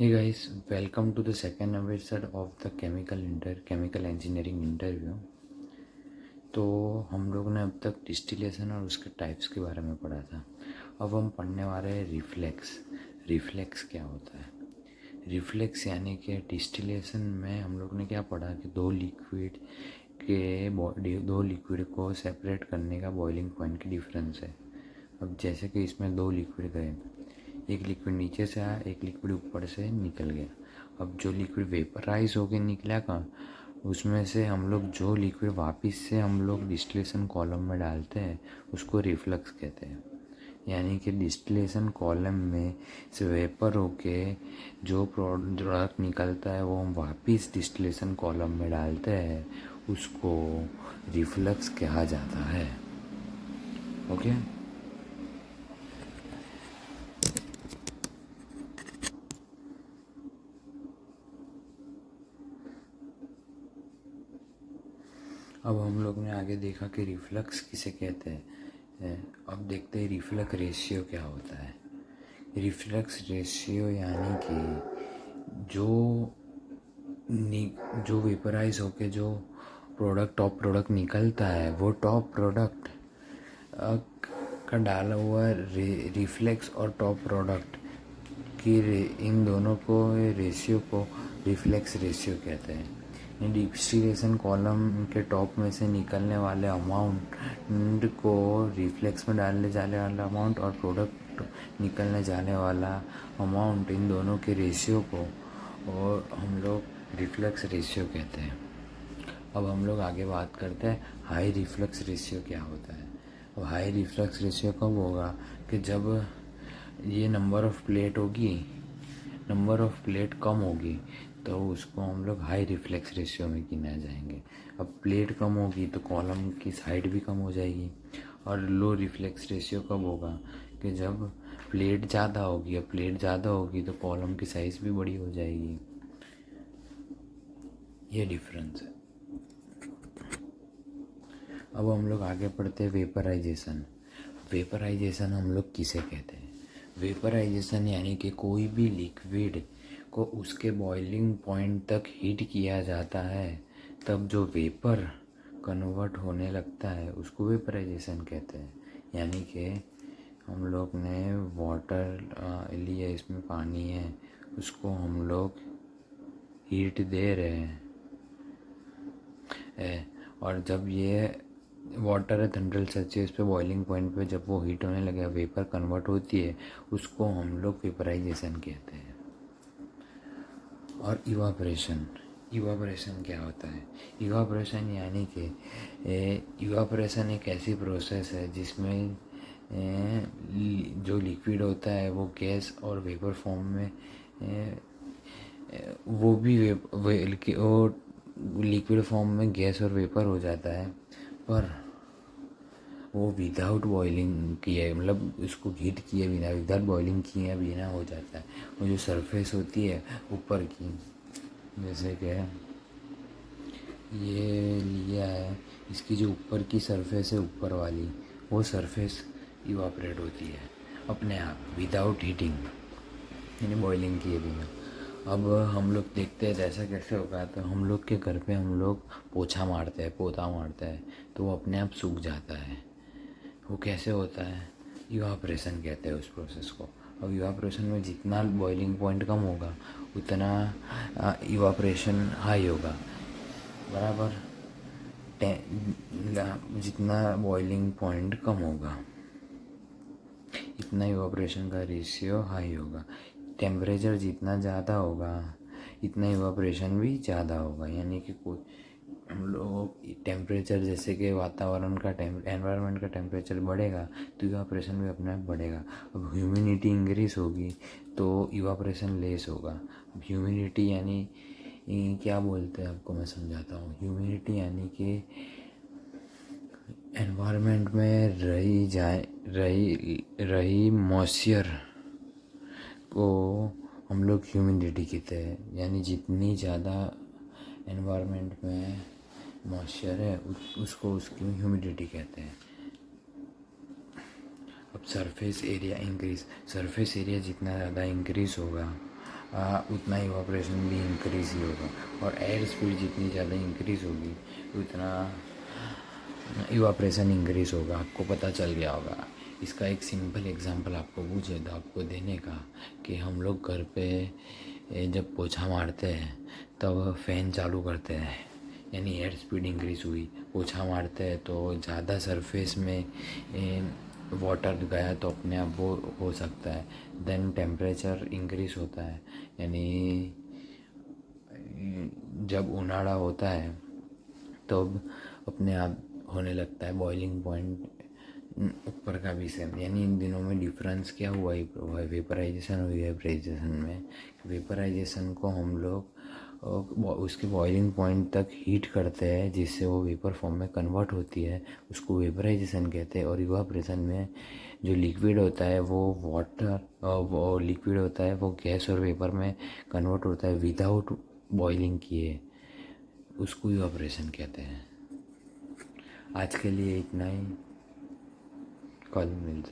Hey guys, welcome to the second episode of the chemical engineering interview। तो हम लोग ने अब तक डिस्टिलेशन और उसके टाइप्स के बारे में पढ़ा था। अब हम पढ़ने वाले हैं रिफ्लेक्स। रिफ्लेक्स क्या होता है? रिफ्लेक्स यानी कि डिस्टिलेशन में हम लोग ने क्या पढ़ा कि दो लिक्विड को सेपरेट करने का बॉइलिंग पॉइंट की डिफरेंस है। अब जैसे कि इसमें दो लिक्विड गए, एक लिक्विड नीचे से आया, एक लिक्विड ऊपर से निकल गया। अब जो लिक्विड वेपराइज होके निकला का, उसमें से हम लोग जो लिक्विड वापस से हम लोग डिस्टिलेशन कॉलम में डालते हैं उसको रिफ्लक्स कहते हैं। यानी कि डिस्टिलेशन कॉलम में से वेपर होके जो प्रोडक्ट निकलता है वो हम वापस डिस्टिलेशन कॉलम में डालते हैं, उसको रिफ्लक्स कहा जाता है। ओके। अब हम लोग ने आगे देखा कि रिफ्लक्स किसे कहते हैं। अब देखते हैं रिफ्लक्स रेशियो क्या होता है। रिफ्लक्स रेशियो यानी कि जो वेपराइज होके जो टॉप प्रोडक्ट निकलता है, वो टॉप प्रोडक्ट का डाला हुआ रिफ्लेक्स और टॉप प्रोडक्ट की इन दोनों को रेशियो को रिफ्लेक्स रेशियो कहते हैं। डिस्टिलेशन कॉलम के टॉप में से निकलने वाले अमाउंट को रिफ्लेक्स में डालने जाने वाला अमाउंट और प्रोडक्ट निकलने जाने वाला अमाउंट, इन दोनों के रेशियो को और हम लोग रिफ्लेक्स रेशियो कहते हैं। अब हम लोग आगे बात करते हैं हाई रिफ्लेक्स रेशियो क्या होता है। अब हाई रिफ्लेक्स रेशियो कब होगा कि जब ये नंबर ऑफ़ प्लेट कम होगी तो उसको हम लोग हाई रिफ्लेक्स रेशियो में गिना जाएंगे। अब प्लेट कम होगी तो कॉलम की साइड भी कम हो जाएगी। और लो रिफ्लेक्स रेशियो कब होगा कि जब प्लेट ज़्यादा होगी। अब प्लेट ज़्यादा होगी तो कॉलम की साइज़ भी बड़ी हो जाएगी। ये डिफरेंस है। अब हम लोग आगे पढ़ते हैं वेपराइजेशन। वेपराइजेशन हम लोग किसे कहते हैं? वेपराइजेशन यानी कि कोई भी लिक्विड को उसके बॉइलिंग पॉइंट तक हीट किया जाता है, तब जो वेपर कन्वर्ट होने लगता है उसको वेपराइजेशन कहते हैं। यानी कि हम लोग ने वाटर लिया, इसमें पानी है, उसको हम लोग हीट दे रहे हैं और जब ये वाटर है 100 सेल्सियस पे बॉइलिंग पॉइंट पे, जब वो हीट होने लगे, वेपर कन्वर्ट होती है, उसको हम लोग वेपराइजेशन कहते हैं। और इवापोरेशन क्या होता है? इवापोरेशन यानी कि इवापोरेशन एक ऐसी प्रोसेस है जिसमें जो लिक्विड होता है वो गैस और वेपर फॉर्म में, वो भी लिक्विड फॉर्म में गैस और वेपर हो जाता है, पर वो विदाउट बॉइलिंग किए, मतलब उसको हीट किए बिना, विदाउट बॉइलिंग किए बिना हो जाता है। वो जो सरफेस होती है ऊपर की, जैसे कि ये लिया है, इसकी जो ऊपर की सरफेस है ऊपर वाली, वो सरफेस इवापरेट होती है अपने आप विदाउट हीटिंग, यानी बॉइलिंग किए बिना। अब हम लोग देखते हैं ऐसा कैसे होगा। तो हम लोग के घर पे हम लोग पोता मारते हैं तो वो अपने आप सूख जाता है। वो कैसे होता है? इवापोरेशन कहते हैं उस प्रोसेस को। अब इवापोरेशन में जितना बॉइलिंग पॉइंट कम होगा उतना इवापोरेशन हाई होगा, बराबर। जितना बॉइलिंग पॉइंट कम होगा इतना इवापोरेशन का रेशियो हाई होगा। टेम्परेचर जितना ज़्यादा होगा इतना इवापोरेशन भी ज़्यादा होगा। यानी कि कोई हम लोग टेम्परेचर, जैसे कि वातावरण का एनवायरनमेंट का टेम्परेचर बढ़ेगा तो इवापोरेशन भी अपने आप बढ़ेगा। अब ह्यूमिडिटी इंक्रीज होगी तो इवापोरेशन लेस होगा। अब ह्यूमिडिटी यानी क्या बोलते हैं, आपको मैं समझाता हूँ। ह्यूमिडिटी यानी कि एनवायरनमेंट में रही मॉइस्चर को हम लोग ह्यूमिडिटी कहते हैं। यानी जितनी ज़्यादा एनवायरनमेंट में मॉइस्चर है उसको उसकी ह्यूमिडिटी कहते हैं। अब सरफेस एरिया जितना ज़्यादा इंक्रीज़ होगा उतना इवापोरेशन भी इंक्रीज़ ही होगा, और एयर स्पीड जितनी ज़्यादा इंक्रीज़ होगी उतना इवापोरेशन इंक्रीज़ होगा। आपको पता चल गया होगा। इसका एक सिंपल एग्जांपल आपको पूछे तो आपको देने का कि हम लोग घर पे जब पोछा मारते हैं तब फ़ैन चालू करते हैं, यानी एयर स्पीड इंक्रीज़ हुई। पोछा मारते हैं तो ज़्यादा सरफेस में वाटर गया तो अपने आप वो हो सकता है। देन टेम्परेचर इंक्रीज़ होता है, यानी जब उनाड़ा होता है तब अपने आप होने लगता है बॉइलिंग पॉइंट ऊपर का भी सेम। यानी इन दिनों में डिफरेंस क्या हुआ है, वेपराइजेशन हुई है। वेपराइजेशन में वेपराइजेशन को हम लोग उसके बॉइलिंग पॉइंट तक हीट करते हैं जिससे वो वेपर फॉर्म में कन्वर्ट होती है, उसको वेपराइजेशन कहते हैं। और इवापोरेशन में जो लिक्विड होता है वो वाटर, वो लिक्विड होता है वो गैस और वेपर में कन्वर्ट होता है विदाउट बॉइलिंग किए, उसको इवापोरेशन कहते हैं। आज के लिए इतना ही, कल मिलते हैं।